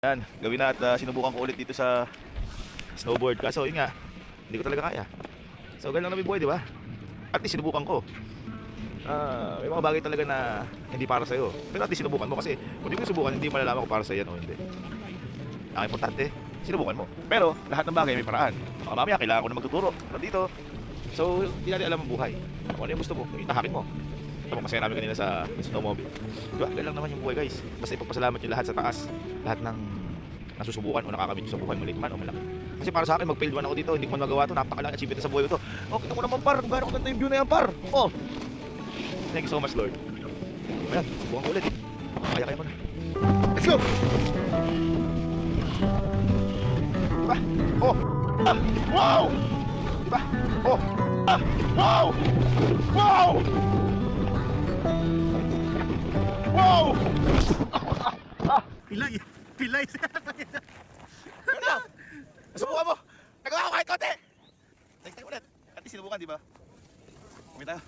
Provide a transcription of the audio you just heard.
Yan, gawin na at sinubukan ko ulit dito sa snowboard. Kaso yun nga, hindi ko talaga kaya. So ganun lang namin buhay, di ba? At least sinubukan ko. May mga bagay talaga na hindi para sa'yo. Pero at least sinubukan mo kasi kung hindi mo sinubukan, hindi malalaman kung para sa'yo o hindi. Ang importante, sinubukan mo. Pero lahat ng bagay may paraan. Baka mamaya kailangan ko na magtuturo dito. So hindi natin alam ang buhay. Kung ano yung gusto mo, itahakin mo. Ito masaya namin kanina sa snowmobile. Diba? Ganun lang naman yung buhay, guys. Basta ipagpasalamat yung lahat sa taas. Lahat ng nasusubukan o nakakamit sa buhay, maliit man o malaki. Kasi para sa akin, mag-failed man ako dito, hindi ko man magawa ito, napakalang achievement sa buhay ko to. Oh, kita ko naman par, kung gano'n ko ganda yung view na yan par. Oh, thank you so much, Lord. Ayan, subukan ko ulit. Kaya ko na. Let's go! Diba? Oh! Wow! Diba? Oh! Wow! Wow! Wow! Pilay! Pilay! Ano? Nasubukan mo! Nagawa ko kahit konti! Next time ulit. At least sinubukan, di ba? Kumita tayo.